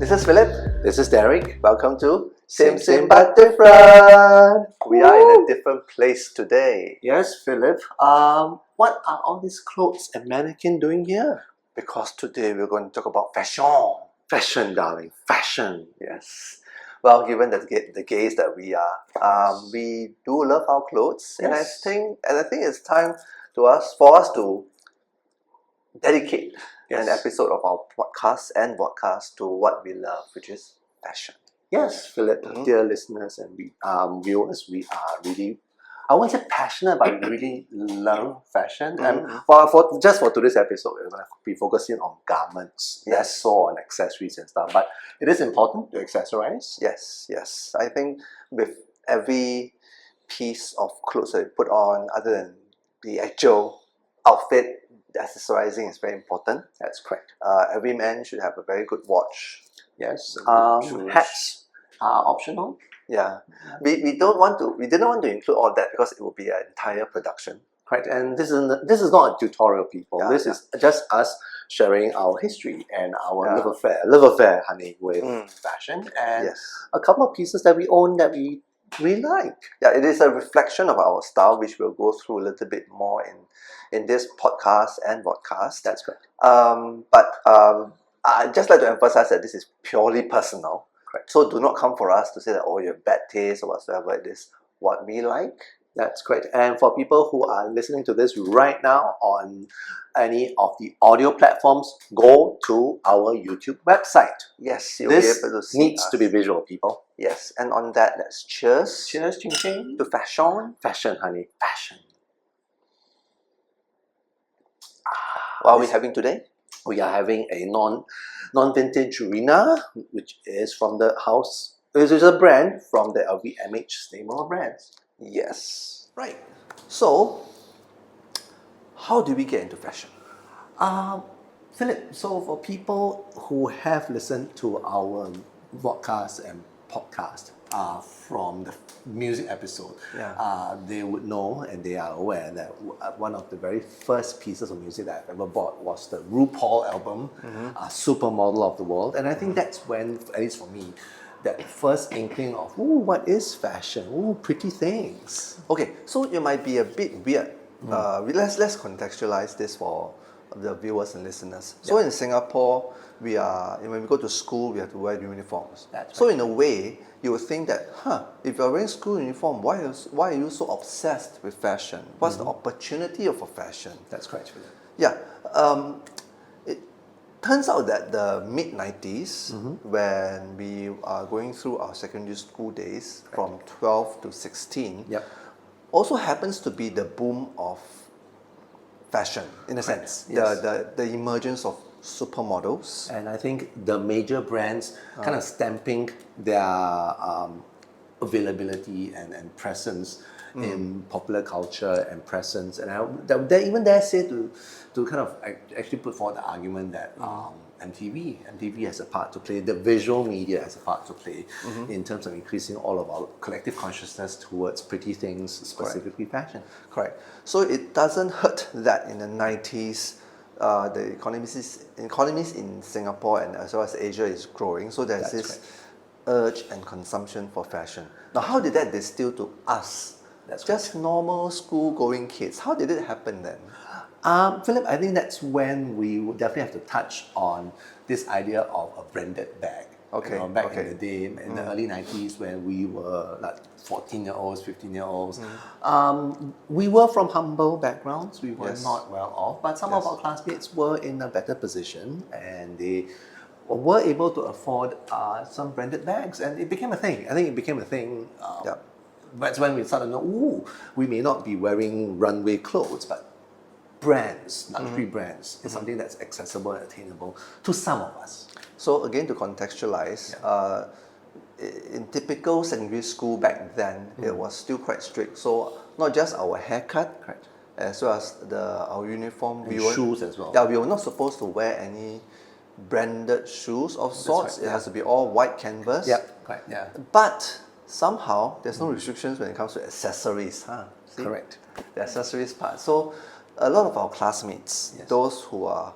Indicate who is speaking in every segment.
Speaker 1: This is Philip.
Speaker 2: This is Derek. Welcome to
Speaker 1: Same but different. We are in a different place today.
Speaker 2: Yes, Philip. What are all these clothes and mannequin doing here?
Speaker 1: Because today we're going to talk about fashion.
Speaker 2: Fashion, darling. Fashion.
Speaker 1: Yes. Well, given the gays that we are, we do love our clothes,
Speaker 2: Yes.
Speaker 1: and I think it's time for us to dedicate
Speaker 2: Yes.
Speaker 1: an episode of our podcast and vodcast to what we love, which is fashion.
Speaker 2: Yes, Philip.
Speaker 1: Mhm.
Speaker 2: Dear listeners and viewers, we are really, I won't say passionate, but we really love fashion. And
Speaker 1: Mhm.
Speaker 2: for today's episode, we're going to be focusing on garments,
Speaker 1: Yes.
Speaker 2: less so on accessories and stuff. But it is important to accessorize.
Speaker 1: Yes. I think with every piece of clothes that you put on, other than the actual outfit, the accessorizing is very important.
Speaker 2: That's correct.
Speaker 1: Every man should have a very good watch.
Speaker 2: Yes.
Speaker 1: Shoes.
Speaker 2: Hats are optional.
Speaker 1: Yeah, we didn't want to include all that because it would be an entire production.
Speaker 2: Correct. And this is not a tutorial, people.
Speaker 1: Yeah,
Speaker 2: This is just us sharing our history and our
Speaker 1: Yeah.
Speaker 2: love affair, honey, with
Speaker 1: Mm.
Speaker 2: fashion, and
Speaker 1: Yes.
Speaker 2: a couple of pieces that we own that we really like.
Speaker 1: Yeah, it is a reflection of our style, which we'll go through a little bit more in this podcast and vodcast.
Speaker 2: That's correct.
Speaker 1: But I'd just like to emphasize that this is purely personal.
Speaker 2: Correct.
Speaker 1: So do not come for us to say that, oh, you have bad taste or whatsoever. It is what we like.
Speaker 2: That's correct. And for people who are listening to this right now on any of the audio platforms, go to our YouTube website.
Speaker 1: Yes, you'll
Speaker 2: This
Speaker 1: be able to see
Speaker 2: needs
Speaker 1: us.
Speaker 2: to be visual, people.
Speaker 1: Yes, and on that, let's cheers.
Speaker 2: Cheers, ching ching.
Speaker 1: To fashion.
Speaker 2: Fashion, honey. Fashion.
Speaker 1: What are we having today?
Speaker 2: We are having a non-vintage Rena, which is from the house. This is a brand from the LVMH stable of brands.
Speaker 1: Yes. Right. So, how do we get into fashion?
Speaker 2: Philip, so for people who have listened to our vodcast and podcast from the music episode,
Speaker 1: Yeah.
Speaker 2: they would know and they are aware that one of the very first pieces of music that I've ever bought was the RuPaul album, Supermodel of the World. And I think that's when, at least for me, that first inkling of, ooh, what is fashion? Ooh, pretty things.
Speaker 1: Okay, so it might be a bit weird. Let's contextualize this for the viewers and listeners. So in Singapore, when we go to school, we have to wear uniforms.
Speaker 2: That's
Speaker 1: so in a way, you would think that, if you're wearing school uniform, why are you so obsessed with fashion? What's the opportunity of a fashion?
Speaker 2: That's correct, Philip.
Speaker 1: Yeah. It turns out that the mid-90s, when we are going through our secondary school days, from 12 to 16,
Speaker 2: Yep.
Speaker 1: also happens to be the boom of fashion, in a sense.
Speaker 2: Yes.
Speaker 1: The emergence of supermodels.
Speaker 2: And I think the major brands kind of stamping their availability and presence in popular culture and presence. And they even dare say to kind of actually put forward the argument that MTV has a part to play, the visual media has a part to play in terms of increasing all of our collective consciousness towards pretty things, specifically fashion.
Speaker 1: Correct. So it doesn't hurt that in the 90s, the economies in Singapore and as well as Asia is growing. So there's
Speaker 2: That's
Speaker 1: this urge and consumption for fashion. Now, how did that distill to us?
Speaker 2: That's
Speaker 1: just normal school-going kids. How did it happen then?
Speaker 2: Philip, I think that's when we would definitely have to touch on this idea of a branded bag.
Speaker 1: Okay,
Speaker 2: You know, back
Speaker 1: okay.
Speaker 2: in the day, in the early 90s, when we were like 14-year-olds, 15-year-olds, we were from humble backgrounds. We were
Speaker 1: Yes.
Speaker 2: not well off, but some of
Speaker 1: Yes.
Speaker 2: our classmates were in a better position, and they were able to afford some branded bags, and it became a thing. I think it became a thing.
Speaker 1: Yep.
Speaker 2: That's when we started to know, ooh, we may not be wearing runway clothes, but brands, luxury brands, is something that's accessible and attainable to some of us.
Speaker 1: So again, to contextualize, in typical secondary school back then, it was still quite strict. So not just our haircut,
Speaker 2: Correct.
Speaker 1: as well as our uniform.
Speaker 2: And shoes as well.
Speaker 1: Yeah, we were not supposed to wear any branded shoes of sorts.
Speaker 2: right,
Speaker 1: It has to be all white canvas.
Speaker 2: Yep, correct, yeah.
Speaker 1: But somehow, there's no restrictions when it comes to accessories. See?
Speaker 2: Correct.
Speaker 1: The accessories part. So a lot of our classmates,
Speaker 2: Yes.
Speaker 1: those who are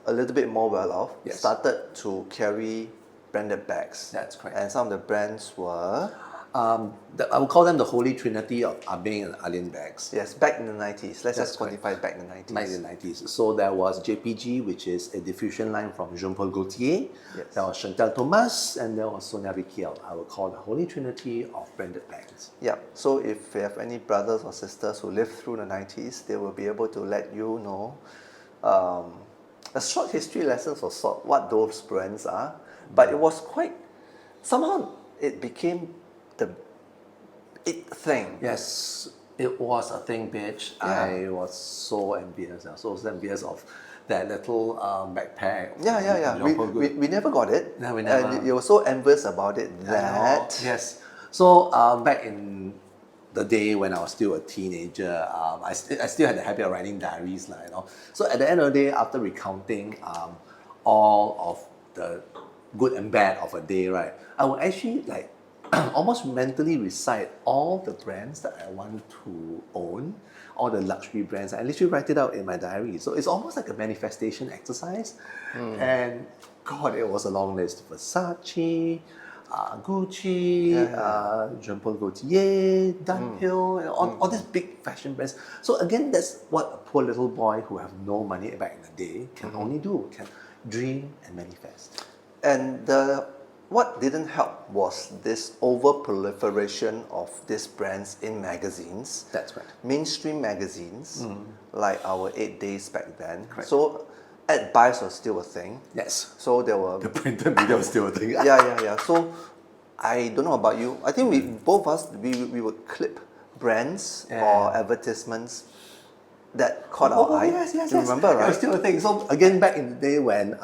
Speaker 1: a little bit more well off,
Speaker 2: Yes.
Speaker 1: started to carry branded bags.
Speaker 2: That's correct.
Speaker 1: And some of the brands were,
Speaker 2: I would call them the holy trinity of Abing and Alin bags.
Speaker 1: yes, back in the 90s. Let's
Speaker 2: That's
Speaker 1: just quantify back in the 90s.
Speaker 2: Back in the 90s. So there was JPG, which is a diffusion line from Jean-Paul Gaultier.
Speaker 1: Yes.
Speaker 2: There was Chantal Thomas, and there was Sonia Rykiel. I would call the holy trinity of branded bags.
Speaker 1: Yeah, so if you have any brothers or sisters who lived through the 90s, they will be able to let you know a short history lesson of sort what those brands are. But it was quite, somehow it became the it thing.
Speaker 2: Yes, it was a thing, bitch.
Speaker 1: Yeah.
Speaker 2: I was so envious. I was so envious of that little backpack.
Speaker 1: Yeah. We never got it.
Speaker 2: No, we never.
Speaker 1: And you were so envious about it that.
Speaker 2: Yes. So back in the day when I was still a teenager, I still had the habit of writing diaries, you know. So at the end of the day, after recounting all of the good and bad of a day, right, I would actually like almost mentally recite all the brands that I want to own, all the luxury brands. I literally write it out in my diary. So it's almost like a manifestation exercise. And God, it was a long list. Versace, Gucci, Jean-Paul Gaultier, Dunhill, and all these big fashion brands. So again, that's what a poor little boy who have no money back in the day can only do, can dream and manifest.
Speaker 1: And what didn't help was this over-proliferation of these brands in magazines.
Speaker 2: That's right.
Speaker 1: Mainstream magazines, like our 8 Days back then.
Speaker 2: Correct.
Speaker 1: So ad buys was still a thing.
Speaker 2: Yes.
Speaker 1: So there were...
Speaker 2: The printed media was still a thing.
Speaker 1: Yeah. So I don't know about you. I think we both of us, we would clip brands or advertisements that caught our eye.
Speaker 2: Yes.
Speaker 1: You remember, right?
Speaker 2: It was still a thing. So again, back in the day when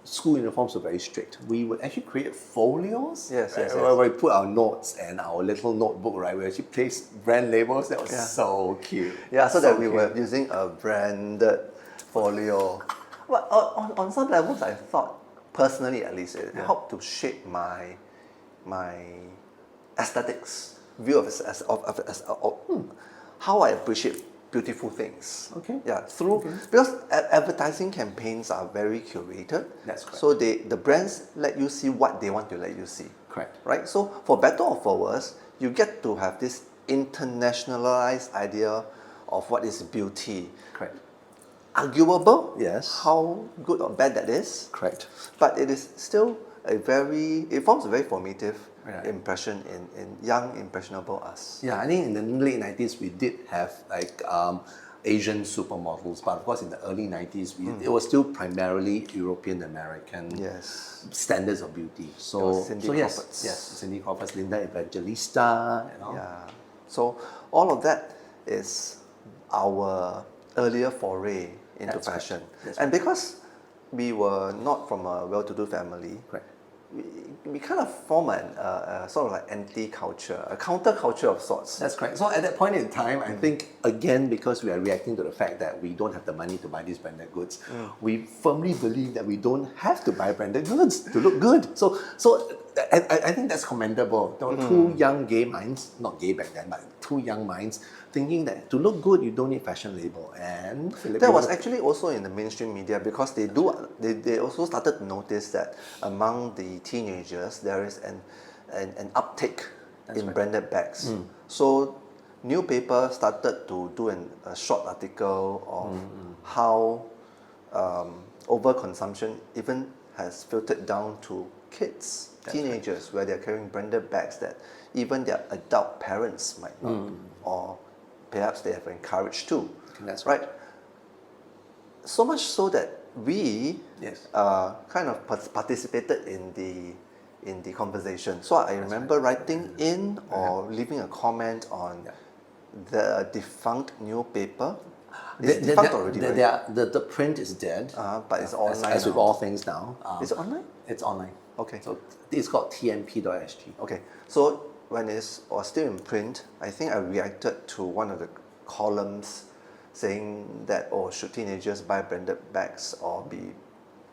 Speaker 2: school uniforms were very strict, we would actually create folios.
Speaker 1: Yes.
Speaker 2: Where we put our notes and our little notebook, right? We actually place brand labels. That was so cute.
Speaker 1: Yeah, so that we were using a branded folio. Well, on some levels, I thought, personally at least, it helped to shape my aesthetics, view of how I appreciate beautiful things.
Speaker 2: Okay.
Speaker 1: Yeah, because advertising campaigns are very curated.
Speaker 2: That's correct.
Speaker 1: So the brands let you see what they want to let you see.
Speaker 2: Correct.
Speaker 1: Right? So for better or for worse, you get to have this internationalized idea of what is beauty.
Speaker 2: Correct.
Speaker 1: Arguable,
Speaker 2: Yes.
Speaker 1: how good or bad that is,
Speaker 2: Correct.
Speaker 1: but it is still it forms a very formative
Speaker 2: Right.
Speaker 1: impression in young, impressionable us.
Speaker 2: Yeah, I think in the late 90s we did have like Asian supermodels, but of course in the early 90s it was still primarily European American
Speaker 1: Yes.
Speaker 2: standards of beauty. So,
Speaker 1: was Cindy Crawford's.
Speaker 2: yes, Cindy Crawford's, Linda Evangelista, you know.
Speaker 1: Yeah. So all of that is our earlier foray into
Speaker 2: That's correct.
Speaker 1: fashion.
Speaker 2: That's
Speaker 1: And because we were not from a well-to-do family,
Speaker 2: Correct.
Speaker 1: we kind of form a sort of like anti-culture, a counter-culture of sorts.
Speaker 2: That's correct. So at that point in time, I think again because we are reacting to the fact that we don't have the money to buy these branded goods, we firmly believe that we don't have to buy branded goods to look good. So I think that's commendable. There were two young gay minds, not gay back then, but two young minds thinking that to look good you don't need fashion label. And
Speaker 1: That was actually also in the mainstream media because they also started to notice that among the teenagers there is an uptick in branded bags. So newspaper started to do a short article of how overconsumption even has filtered down to kids, teenagers, where they're carrying branded bags that even their adult parents might not, or perhaps they have encouraged too.
Speaker 2: That's
Speaker 1: right. So much so that we kind of participated in the conversation. So I remember writing in or leaving a comment on the defunct newspaper. It's defunct already, right?
Speaker 2: The print is dead.
Speaker 1: But it's online
Speaker 2: as with
Speaker 1: now.
Speaker 2: all things now.
Speaker 1: Is it online?
Speaker 2: It's online.
Speaker 1: Okay.
Speaker 2: So it's called tmp.sg.
Speaker 1: Okay. So when it was still in print, I think I reacted to one of the columns saying that, should teenagers buy branded bags or be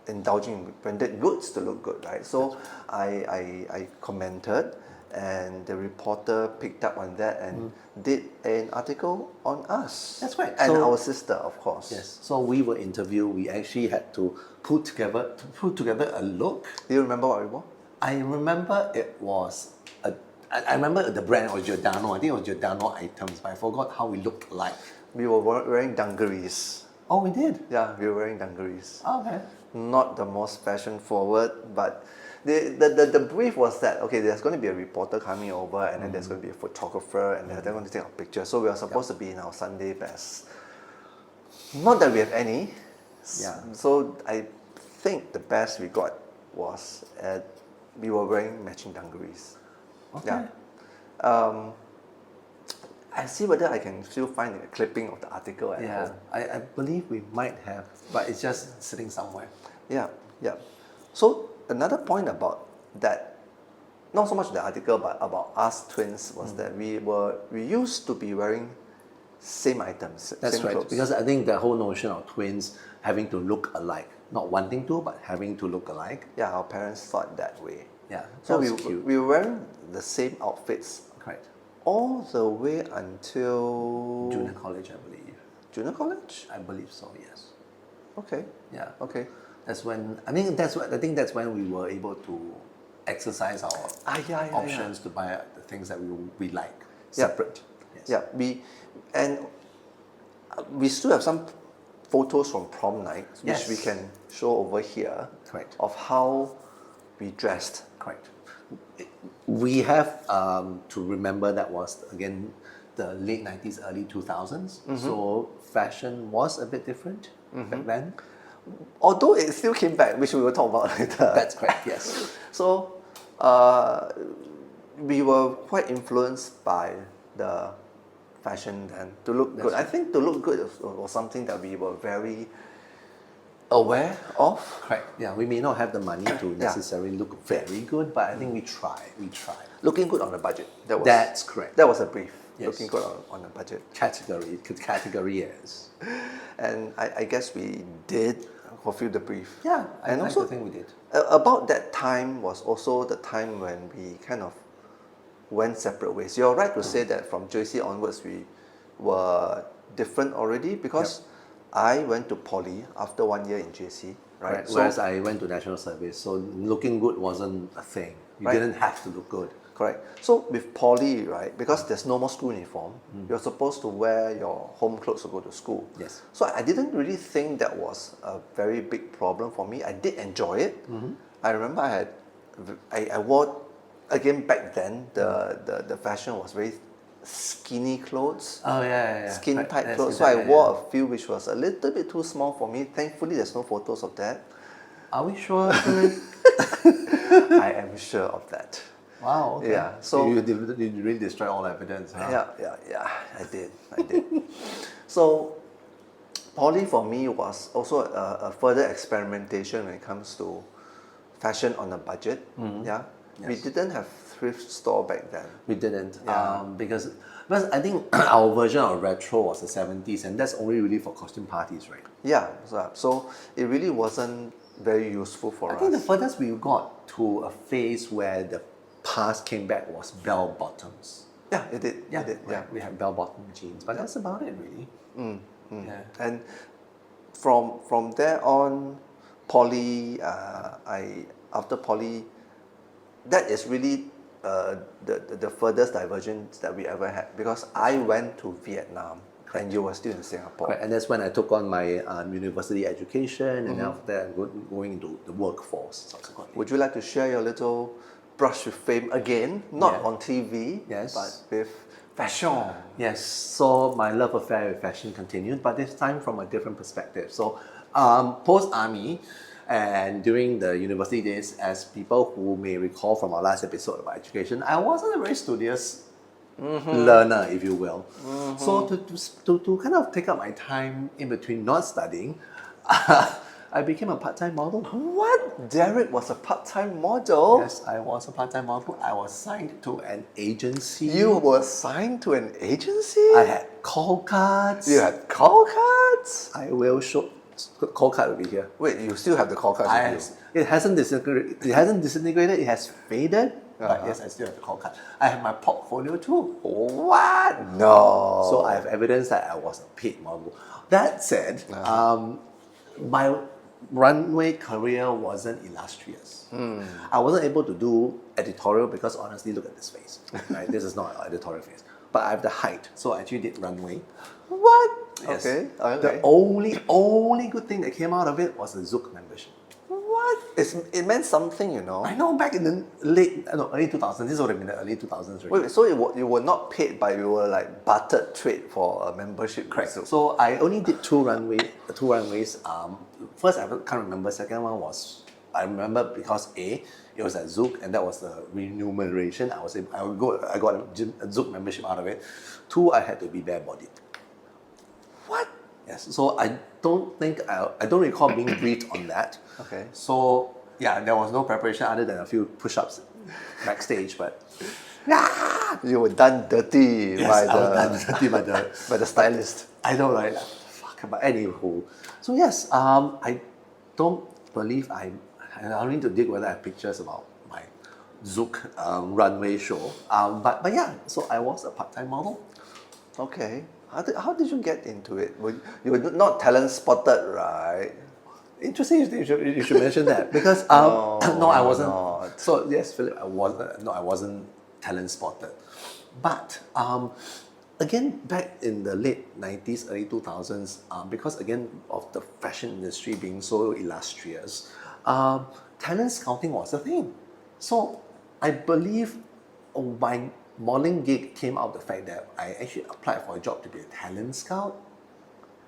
Speaker 1: indulging in branded goods to look good, right? So I commented and the reporter picked up on that and did an article on us.
Speaker 2: That's right.
Speaker 1: And
Speaker 2: So-
Speaker 1: our sister, of course.
Speaker 2: Yes. So we were interviewed. We actually had to put together a look.
Speaker 1: Do you remember what we wore?
Speaker 2: I remember it was I remember the brand was Giordano. I think it was Giordano items, but I forgot how we looked like.
Speaker 1: We were wearing dungarees.
Speaker 2: Oh, we did.
Speaker 1: Yeah, we were wearing dungarees.
Speaker 2: Okay.
Speaker 1: Not the most fashion forward, but the brief was that, okay, there's going to be a reporter coming over, and then there's going to be a photographer, and they're going to take a picture. So we are supposed to be in our Sunday best. Not that we have any.
Speaker 2: Yeah.
Speaker 1: So I think the best we got was we were wearing matching dungarees.
Speaker 2: Okay.
Speaker 1: Yeah. I see whether I can still find a clipping of the article at
Speaker 2: Yeah,
Speaker 1: home.
Speaker 2: I believe we might have, but it's just sitting somewhere.
Speaker 1: Yeah, yeah. So another point about that, not so much the article, but about us twins was that we used to be wearing same items,
Speaker 2: That's
Speaker 1: same
Speaker 2: right,
Speaker 1: clothes.
Speaker 2: because I think the whole notion of twins having to look alike, not wanting to, but having to look alike.
Speaker 1: Yeah, our parents thought that way.
Speaker 2: Yeah,
Speaker 1: So
Speaker 2: that was cute.
Speaker 1: we were wearing the same outfits
Speaker 2: Correct.
Speaker 1: all the way until
Speaker 2: Junior college, I believe.
Speaker 1: Junior college?
Speaker 2: I believe so. Yes.
Speaker 1: Okay.
Speaker 2: Yeah.
Speaker 1: Okay.
Speaker 2: That's when I think that's when we were able to exercise our
Speaker 1: Yeah.
Speaker 2: options to buy the things that we like
Speaker 1: Yeah.
Speaker 2: separate. Yes.
Speaker 1: Yeah, we still have some photos from prom night, which
Speaker 2: Yes.
Speaker 1: we can show over here.
Speaker 2: Correct.
Speaker 1: Of how we dressed.
Speaker 2: Correct. We have to remember that was again the late 90s, early 2000s. So fashion was a bit different back then.
Speaker 1: Although it still came back, which we will talk about later.
Speaker 2: That's correct. Yes.
Speaker 1: So we were quite influenced by the fashion then to look good. I think to look good was something that we were very aware of.
Speaker 2: Correct. Yeah. We may not have the money to necessarily look very good, but I think we try. We try.
Speaker 1: Looking good on a budget.
Speaker 2: That's correct.
Speaker 1: That was a brief.
Speaker 2: Yes.
Speaker 1: Looking good on a budget.
Speaker 2: Category is.
Speaker 1: And I guess we did fulfill the brief.
Speaker 2: Yeah.
Speaker 1: And
Speaker 2: I
Speaker 1: also,
Speaker 2: think we did.
Speaker 1: About that time was also the time when we kind of went separate ways. You're right to say that from JC onwards we were different already because I went to poly after 1 year in JC, right?
Speaker 2: Right. Whereas I went to national service, so looking good wasn't a thing. You
Speaker 1: Right.
Speaker 2: didn't have to look good.
Speaker 1: Correct. So with poly, right, because there's no more school uniform, you're supposed to wear your home clothes to go to school.
Speaker 2: Yes.
Speaker 1: So I didn't really think that was a very big problem for me. I did enjoy it. I remember I wore, again back then, the fashion was very skinny clothes.
Speaker 2: Oh yeah.
Speaker 1: Skin
Speaker 2: Right.
Speaker 1: tight
Speaker 2: That's
Speaker 1: clothes. So I
Speaker 2: exactly,
Speaker 1: wore a few which was a little bit too small for me. Thankfully, there's no photos of that.
Speaker 2: Are we sure?
Speaker 1: I am sure of that.
Speaker 2: Wow. Okay.
Speaker 1: Yeah, so-
Speaker 2: you really destroy all evidence. Huh?
Speaker 1: Yeah. I did. So, poly for me was also a further experimentation when it comes to fashion on a budget. Yeah, we
Speaker 2: Yes.
Speaker 1: didn't have thrift store back then.
Speaker 2: We didn't.
Speaker 1: Yeah.
Speaker 2: Because I think our version of retro was the 70s, and that's only really for costume parties, right?
Speaker 1: Yeah, so it really wasn't very useful for
Speaker 2: I
Speaker 1: us.
Speaker 2: think the furthest we got to a phase where the past came back was bell bottoms.
Speaker 1: Yeah, it did.
Speaker 2: Yeah,
Speaker 1: It did. Yeah.
Speaker 2: we had bell bottom jeans, but that's about it really. Yeah.
Speaker 1: And from there on, poly, after poly, that is really the furthest divergence that we ever had because I went to Vietnam and you were still in Singapore.
Speaker 2: Right, and that's when I took on my university education, and after that, going into the workforce subsequently.
Speaker 1: Would you like to share your little brush with fame again? Not
Speaker 2: Yeah.
Speaker 1: on TV,
Speaker 2: Yes.
Speaker 1: but with fashion.
Speaker 2: Yes, so my love affair with fashion continued, but this time from a different perspective. So, post-army and during the university days, as people who may recall from our last episode about education, I wasn't a very studious learner, if you will. So to kind of take up my time in between not studying, I became a part-time model.
Speaker 1: What? Derek was a part-time model?
Speaker 2: Yes, I was a part-time model. I was signed to an agency.
Speaker 1: You were signed to an agency?
Speaker 2: I had call cards.
Speaker 1: You had call cards?
Speaker 2: I will show. Call card will be here.
Speaker 1: Wait, you still have the call cards with you?
Speaker 2: It hasn't disintegrated. It hasn't disintegrated. It has faded. But yes, I still have the call card. I have my portfolio too.
Speaker 1: What? No.
Speaker 2: So I have evidence that I was a paid model. That said, my runway career wasn't illustrious. I wasn't able to do editorial because honestly, look at this face. Right? This is not an editorial face. But I have the height, so I actually did runway.
Speaker 1: What?
Speaker 2: Yes.
Speaker 1: Okay.
Speaker 2: The only good thing that came out of it was the Zook membership.
Speaker 1: What? It meant something, you know.
Speaker 2: I know back in the early 2000s, this would have been the early 2000s. Right?
Speaker 1: Wait, so you were not paid, but you were like bartered trade for a membership?
Speaker 2: Correct. So I only did two runways. First, I can't remember. Second one was, I remember because it was at Zook, and that was the remuneration. I got a Zook membership out of it. Two, I had to be bare-bodied.
Speaker 1: What?
Speaker 2: Yes. So I don't recall being briefed on that.
Speaker 1: Okay.
Speaker 2: So yeah, there was no preparation other than a few push-ups backstage, but
Speaker 1: You were done dirty
Speaker 2: yes, I was done dirty by the
Speaker 1: by the stylist.
Speaker 2: I know, right? Fuck. But anywho, so yes, I don't believe I need to dig whether I have pictures about my Zook runway show. But yeah, so I was a part-time model.
Speaker 1: Okay. How did you get into it? You were not talent spotted, right?
Speaker 2: Interesting. You should mention that because no, I wasn't.
Speaker 1: Not.
Speaker 2: So yes, Philip, I wasn't talent spotted, but again, back in the late 90s, early 2000s, because again of the fashion industry being so illustrious, talent scouting was a thing. So I believe my modeling gig came out of the fact that I actually applied for a job to be a talent scout,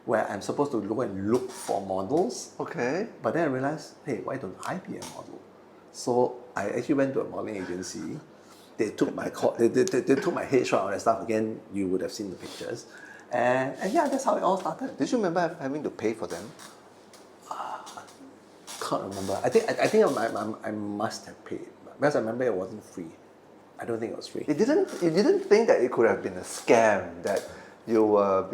Speaker 2: where I'm supposed to go and look for models.
Speaker 1: Okay.
Speaker 2: But then I realized, hey, why don't I be a model? So I actually went to a modeling agency. They took my they took my headshot and that stuff. Again, you would have seen the pictures, and yeah, that's how it all started.
Speaker 1: Did you remember having to pay for them?
Speaker 2: Can't remember. I think I must have paid because I remember it wasn't free. I don't think it was free.
Speaker 1: You didn't think that it could have been a scam, that you were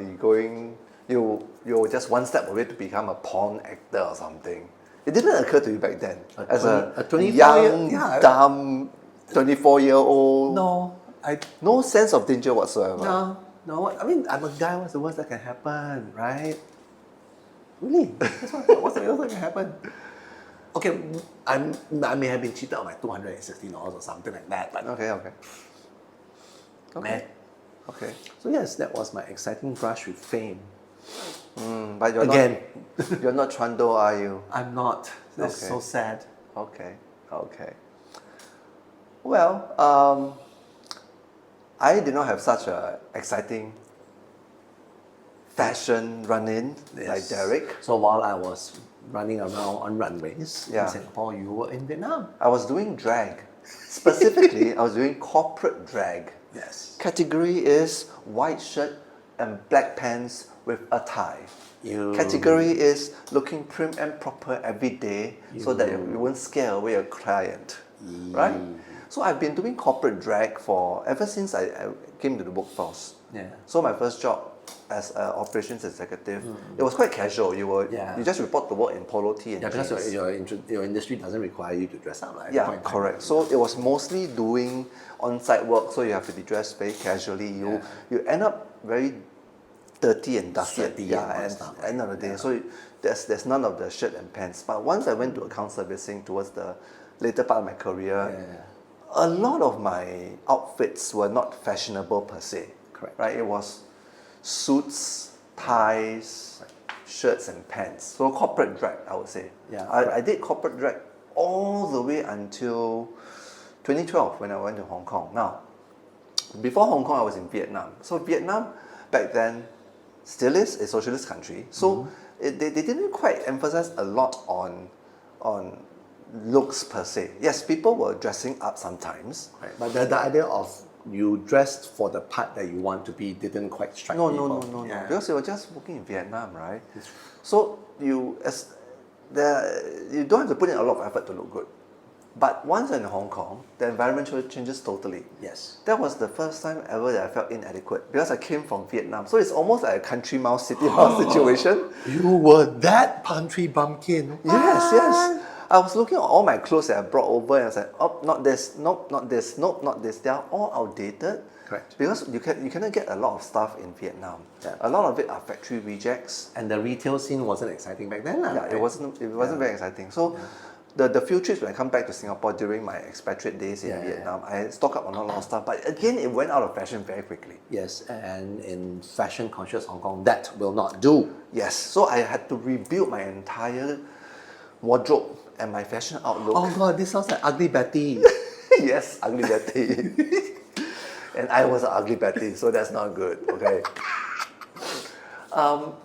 Speaker 1: just one step away to become a porn actor or something. It didn't occur to you back then as a young, dumb 24-year-old. No sense of danger whatsoever.
Speaker 2: No. I mean, I'm a guy. What's the worst that can happen, right? Really? That's what's the worst that can happen? Okay, I may have been cheated on my $260 or something like that, but
Speaker 1: Okay.
Speaker 2: man.
Speaker 1: Okay.
Speaker 2: So yes, that was my exciting brush with fame.
Speaker 1: But you're not Trando, are you?
Speaker 2: I'm not. That's
Speaker 1: Okay.
Speaker 2: so sad.
Speaker 1: Okay. Well, I did not have such a exciting fashion run-in like Derek.
Speaker 2: So while I was running around on runways
Speaker 1: Yeah.
Speaker 2: in Singapore, you were in Vietnam.
Speaker 1: I was doing drag. Specifically, I was doing corporate drag.
Speaker 2: Yes.
Speaker 1: Category is white shirt and black pants with a tie. Category is looking prim and proper every day so that you won't scare away a client. Right? So I've been doing corporate drag ever since I came to the workforce.
Speaker 2: Yeah.
Speaker 1: So my first job as an operations executive, it was quite casual. You just report to work in polo tee and
Speaker 2: Yeah, because
Speaker 1: jeans.
Speaker 2: your industry doesn't require you to dress up. Like,
Speaker 1: Yeah, correct. So it was mostly doing on-site work, so you have to be dressed very casually. You end up very dirty and dusty at the end of the day. So there's none of the shirt and pants. But once I went to account servicing towards the later part of my career, a lot of my outfits were not fashionable per se.
Speaker 2: Correct.
Speaker 1: Right? It was suits, ties, shirts and pants. So corporate drag, I would say.
Speaker 2: Yeah,
Speaker 1: I did corporate drag all the way until 2012 when I went to Hong Kong. Now, before Hong Kong, I was in Vietnam. So Vietnam, back then, still is a socialist country. So they didn't quite emphasize a lot on looks per se. Yes, people were dressing up sometimes.
Speaker 2: Right. But the idea of you dressed for the part that you want to be didn't quite strike people.
Speaker 1: No. Because you were just working in Vietnam, right? So you don't have to put in a lot of effort to look good. But once in Hong Kong, the environment changes totally.
Speaker 2: Yes.
Speaker 1: That was the first time ever that I felt inadequate because I came from Vietnam. So it's almost like a country mouse, city mouse situation.
Speaker 2: You were that country bumpkin.
Speaker 1: Yes. I was looking at all my clothes that I brought over and I was like, oh, not this, nope, not this, nope, not this. They are all outdated.
Speaker 2: Correct.
Speaker 1: Because you cannot get a lot of stuff in Vietnam.
Speaker 2: Yeah.
Speaker 1: A lot of it are factory rejects.
Speaker 2: And the retail scene wasn't exciting back then.
Speaker 1: Yeah,
Speaker 2: right?
Speaker 1: it wasn't very exciting. So the few trips when I come back to Singapore during my expatriate days in Vietnam, I stock up on a lot of stuff. But again, it went out of fashion very quickly.
Speaker 2: Yes, and in fashion conscious Hong Kong, that will not do.
Speaker 1: Yes, so I had to rebuild my entire wardrobe and my fashion outlook.
Speaker 2: Oh God, this sounds like Ugly Betty.
Speaker 1: Yes, ugly Betty. And I was an ugly Betty, so that's not good, okay?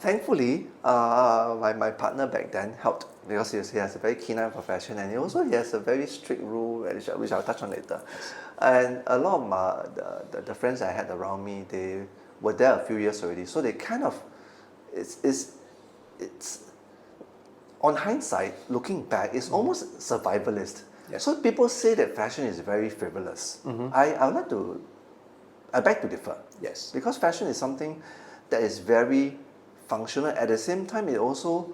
Speaker 1: Thankfully, my partner back then helped because he has a very keen eye for fashion and he has a very strict rule, which I'll touch on later. And a lot of the friends I had around me, they were there a few years already, so they kind of, it's on hindsight, looking back, it's almost survivalist.
Speaker 2: Yes.
Speaker 1: So people say that fashion is very frivolous. I beg to differ.
Speaker 2: Yes.
Speaker 1: Because fashion is something that is very functional. At the same time, it also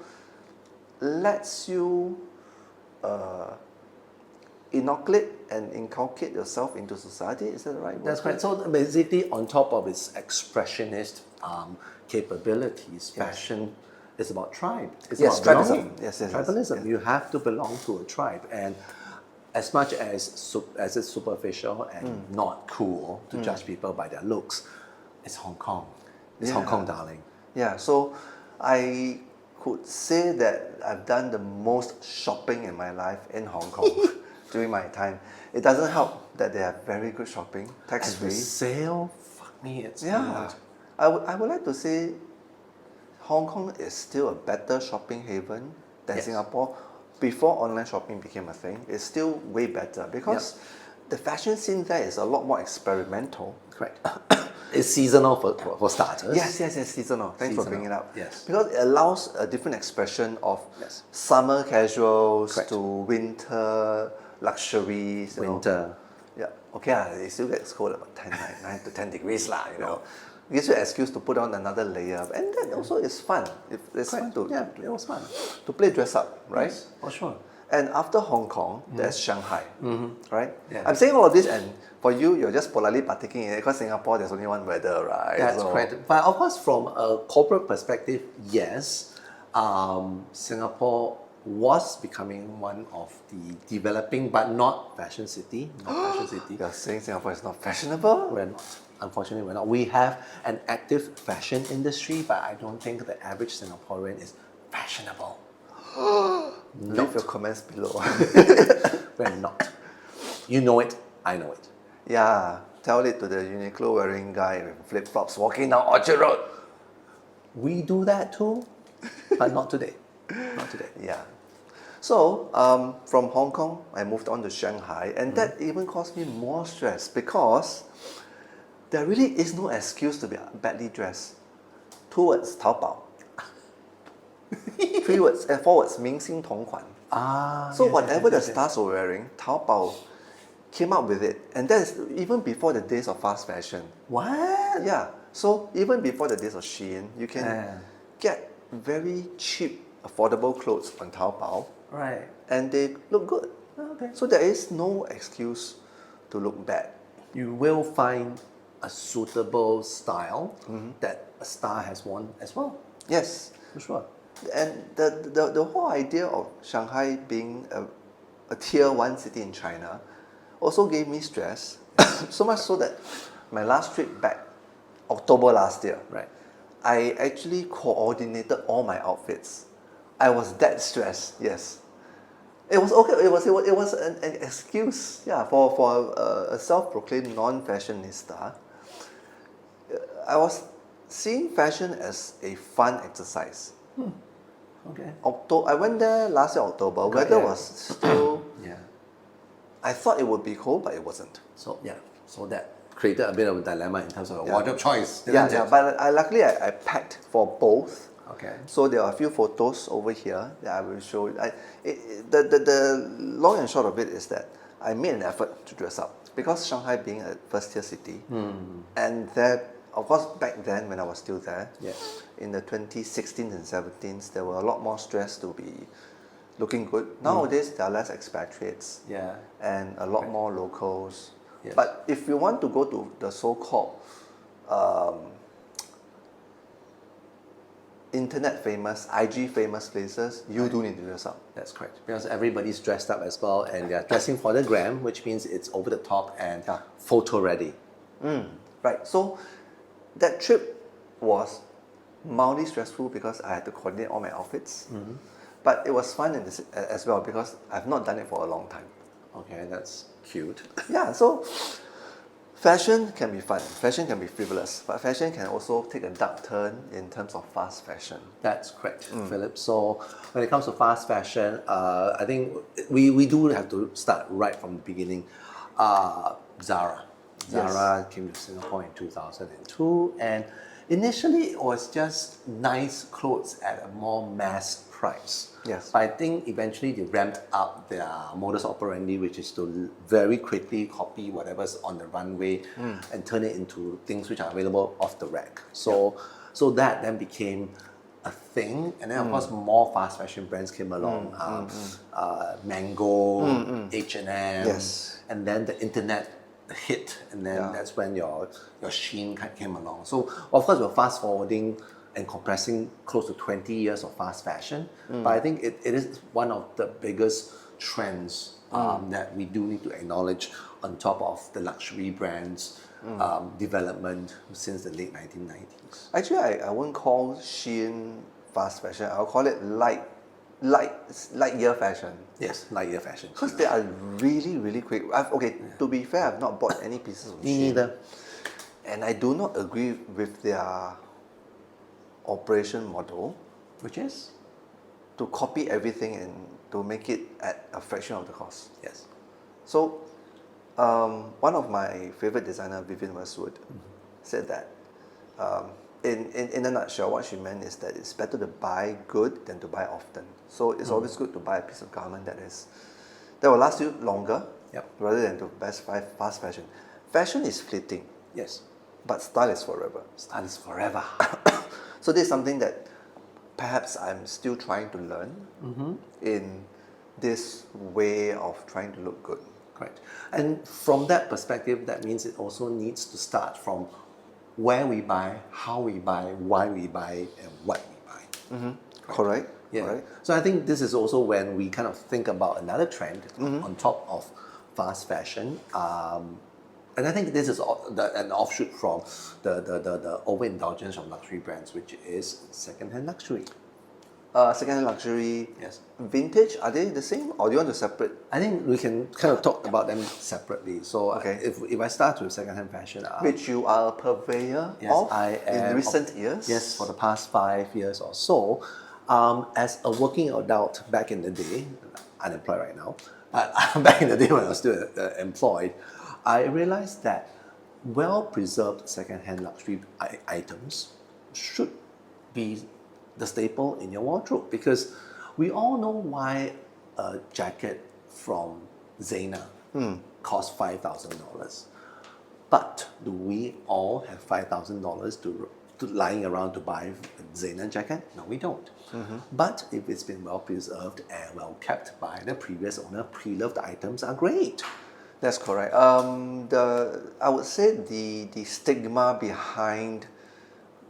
Speaker 1: lets you inoculate and inculcate yourself into society. Is that the right word?
Speaker 2: That's right. So basically, on top of its expressionist capabilities, fashion is about tribe. It's
Speaker 1: Yes,
Speaker 2: about
Speaker 1: tribalism.
Speaker 2: belonging.
Speaker 1: Yes.
Speaker 2: Tribalism. You have to belong to a tribe, and as much as it's superficial and not cool to judge people by their looks, it's Hong Kong. It's Hong Kong, darling.
Speaker 1: Yeah, so I could say that I've done the most shopping in my life in Hong Kong during my time. It doesn't help that they have very good shopping, tax
Speaker 2: And the
Speaker 1: free.
Speaker 2: sale, fuck me, it's
Speaker 1: Yeah,
Speaker 2: good.
Speaker 1: I would like to say Hong Kong is still a better shopping haven than Singapore. Before online shopping became a thing, it's still way better because the fashion scene there is a lot more experimental.
Speaker 2: Correct. It's seasonal for starters.
Speaker 1: Yes, seasonal. Thanks for
Speaker 2: Seasonal,
Speaker 1: bringing it up.
Speaker 2: yes.
Speaker 1: Because it allows a different expression of summer casuals
Speaker 2: Correct.
Speaker 1: to winter luxuries.
Speaker 2: Winter.
Speaker 1: Yeah. Okay, it still gets cold about 9 to 10 degrees lah, you know. Gives you an excuse to put on another layer. And that also is fun. It's fun to,
Speaker 2: it was fun.
Speaker 1: to play dress up, right?
Speaker 2: Yes, for sure.
Speaker 1: And after Hong Kong, there's Shanghai, right?
Speaker 2: Yeah.
Speaker 1: I'm saying all of this, and for you, you're just politely partaking in it because Singapore, there's only one weather, right?
Speaker 2: That's correct. But of course, from a corporate perspective, yes, Singapore was becoming one of the developing but not fashion city.
Speaker 1: You're saying Singapore is not fashionable?
Speaker 2: We're not. Unfortunately, we're not. We have an active fashion industry, but I don't think the average Singaporean is fashionable.
Speaker 1: Leave your comments below.
Speaker 2: We're not. You know it, I know it.
Speaker 1: Yeah, tell it to the Uniqlo wearing guy with flip-flops walking down Orchard Road.
Speaker 2: We do that too, but not today. Not today.
Speaker 1: Yeah. So, from Hong Kong, I moved on to Shanghai, and that even caused me more stress because there really is no excuse to be badly dressed. 2 words, 淘宝. 3 words, 4 words, 明星同款. So whatever the stars were wearing, Taobao came up with it. And that is even before the days of fast fashion.
Speaker 2: What?
Speaker 1: Yeah. So even before the days of Shein, you can get very cheap, affordable clothes on Taobao.
Speaker 2: Right.
Speaker 1: And they look good.
Speaker 2: Okay.
Speaker 1: So there is no excuse to look bad.
Speaker 2: You will find a suitable style that a star has worn as well.
Speaker 1: Yes.
Speaker 2: For sure.
Speaker 1: And the whole idea of Shanghai being a tier 1 city in China also gave me stress. So much so that my last trip back, October last year,
Speaker 2: Right.
Speaker 1: I actually coordinated all my outfits. I was that stressed, yes. It was okay, it was an excuse, for a self-proclaimed non-fashionista. I was seeing fashion as a fun exercise.
Speaker 2: Okay.
Speaker 1: I went there last year, October. Weather was still. I thought it would be cold, but it wasn't.
Speaker 2: So that created a bit of a dilemma in terms of wardrobe choice. Didn't it?
Speaker 1: But luckily I packed for both
Speaker 2: Okay.
Speaker 1: So there are a few photos over here that I will show you. The long and short of it is that I made an effort to dress up because Shanghai being a first-tier city, and that, of course, back then when I was still there,
Speaker 2: Yes.
Speaker 1: in the 2016 and 17s, there were a lot more stress to be looking good. Nowadays, there are less expatriates
Speaker 2: Yeah.
Speaker 1: and a lot more locals.
Speaker 2: Yes.
Speaker 1: But if you want to go to the so-called internet famous, IG famous places, you do need to dress up.
Speaker 2: That's correct. Because everybody's dressed up as well, and they're dressing for the gram, which means it's over the top and photo ready.
Speaker 1: Right. So that trip was mildly stressful because I had to coordinate all my outfits. But it was fun as well because I've not done it for a long time.
Speaker 2: Okay, that's cute.
Speaker 1: Yeah, so fashion can be fun, fashion can be frivolous, but fashion can also take a dark turn in terms of fast fashion.
Speaker 2: That's correct, Philip. So when it comes to fast fashion, I think we do have to start right from the beginning. Zara. Zara came to Singapore in 2002, and initially it was just nice clothes at a more mass price.
Speaker 1: Yes.
Speaker 2: But I think eventually they ramped up their modus operandi, which is to very quickly copy whatever's on the runway and turn it into things which are available off the rack. So that then became a thing, and then of course more fast fashion brands came along, Mango, H&M,
Speaker 1: Yes.
Speaker 2: and then the internet hit, and then that's when your Shein came along. So of course we're fast forwarding and compressing close to 20 years of fast fashion, but I think it is one of the biggest trends that we do need to acknowledge on top of the luxury brands development since the late 1990s.
Speaker 1: Actually, I won't call Shein fast fashion, I'll call it light year fashion.
Speaker 2: Yes, light year fashion.
Speaker 1: Because they are really, really quick. To be fair, I've not bought any pieces of
Speaker 2: Me
Speaker 1: Shein.
Speaker 2: neither.
Speaker 1: And I do not agree with their operation model,
Speaker 2: Which is?
Speaker 1: to copy everything and to make it at a fraction of the cost.
Speaker 2: Yes.
Speaker 1: So, one of my favorite designer, Vivienne Westwood, said that in a nutshell, what she meant is that it's better to buy good than to buy often. So it's always good to buy a piece of garment that will last you longer, rather than to buy fast fashion. Fashion is fleeting,
Speaker 2: Yes.
Speaker 1: but style is forever.
Speaker 2: Style is forever.
Speaker 1: So this is something that perhaps I'm still trying to learn in this way of trying to look good.
Speaker 2: Correct. And from that perspective, that means it also needs to start from where we buy, how we buy, why we buy, and what we buy.
Speaker 1: Correct?
Speaker 2: Yeah.
Speaker 1: Correct.
Speaker 2: So I think this is also when we kind of think about another trend on top of fast fashion. And I think this is an offshoot from the overindulgence of luxury brands, which is second-hand luxury.
Speaker 1: Second-hand luxury,
Speaker 2: Yes.
Speaker 1: vintage, are they the same or do you want to separate?
Speaker 2: I think we can kind of talk about them separately. So
Speaker 1: Okay.
Speaker 2: if I start with second-hand fashion,
Speaker 1: Which you are a purveyor
Speaker 2: yes,
Speaker 1: of
Speaker 2: I am
Speaker 1: in recent years?
Speaker 2: Yes, for the past 5 years or so. As a working adult back in the day, unemployed right now, but back in the day when I was still employed, I realized that well-preserved second-hand luxury items should be the staple in your wardrobe, because we all know why a jacket from Zena costs $5,000. But do we all have $5,000 to lying around to buy a Zena jacket? No, we don't. But if it's been well preserved and well kept by the previous owner, pre-loved items are great.
Speaker 1: That's correct. I would say the stigma behind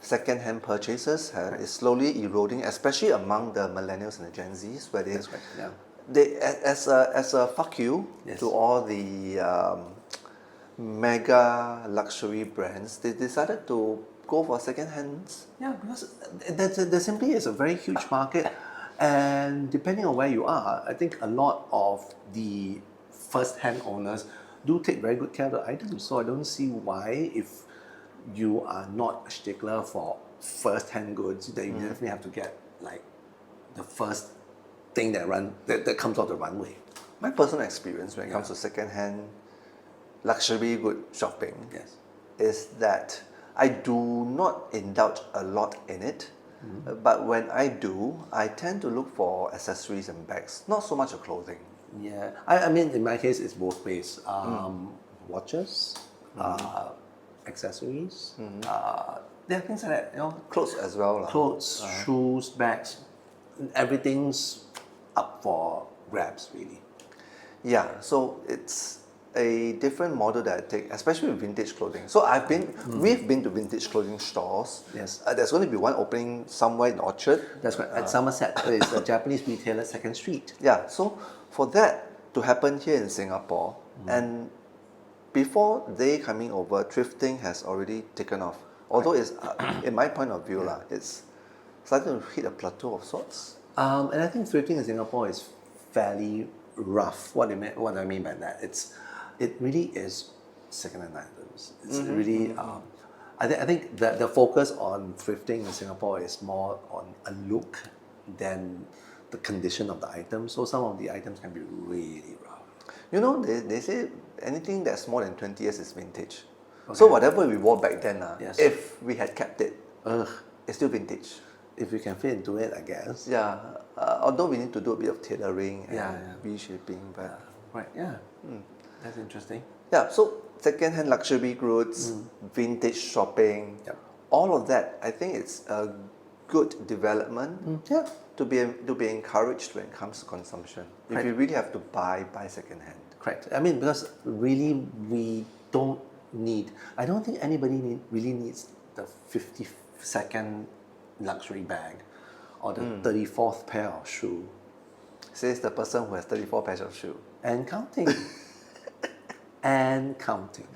Speaker 1: second-hand purchases is slowly eroding, especially among the millennials and the Gen Zs, where
Speaker 2: That's right. Yeah.
Speaker 1: they as a fuck you to all the mega luxury brands, they decided to go for second-hands.
Speaker 2: Yeah, because there simply is a very huge market, and depending on where you are, I think a lot of the first-hand owners do take very good care of the items. So I don't see why, if you are not a stickler for first-hand goods, that you definitely have to get like the first thing that comes off the runway.
Speaker 1: My personal experience when it comes to second-hand luxury good shopping
Speaker 2: Yes.
Speaker 1: is that I do not indulge a lot in it, But when I do, I tend to look for accessories and bags, not so much of clothing.
Speaker 2: Yeah, I mean, in my case, it's both ways. Watches, accessories, yeah, things like that. You know,
Speaker 1: Clothes as well. Lah.
Speaker 2: clothes, shoes, bags, everything's up for grabs, really.
Speaker 1: Yeah, so it's a different model that I take, especially with vintage clothing. So we've been to vintage clothing stores.
Speaker 2: Yes.
Speaker 1: There's going to be one opening somewhere in Orchard.
Speaker 2: That's right. At Somerset, it's a Japanese retailer, Second Street.
Speaker 1: Yeah, so for that to happen here in Singapore, and before they coming over, thrifting has already taken off. Although it's, in my point of view, it's starting to hit a plateau of sorts.
Speaker 2: And I think thrifting in Singapore is fairly rough. What I mean by that, it really is second-hand items. It's really. I think that the focus on thrifting in Singapore is more on a look than the condition of the item. So some of the items can be really rough.
Speaker 1: You know, they say anything that's more than 20 years is vintage. So whatever we wore back then,
Speaker 2: Yes.
Speaker 1: if we had kept it, it's still vintage.
Speaker 2: If you can fit into it, I guess.
Speaker 1: Yeah, although we need to do a bit of tailoring and reshaping, but
Speaker 2: Right. Yeah. That's interesting.
Speaker 1: yeah. So second-hand luxury goods, vintage shopping,
Speaker 2: Yep.
Speaker 1: all of that, I think it's a good development
Speaker 2: Yeah.
Speaker 1: to be encouraged when it comes to consumption. If
Speaker 2: Right.
Speaker 1: you really have to buy second-hand.
Speaker 2: Correct. I mean, because really we don't need. I don't think anybody really needs the 52nd luxury bag or the 34th pair of shoe
Speaker 1: Says the person who has 34 pairs of shoes.
Speaker 2: and counting. And counting.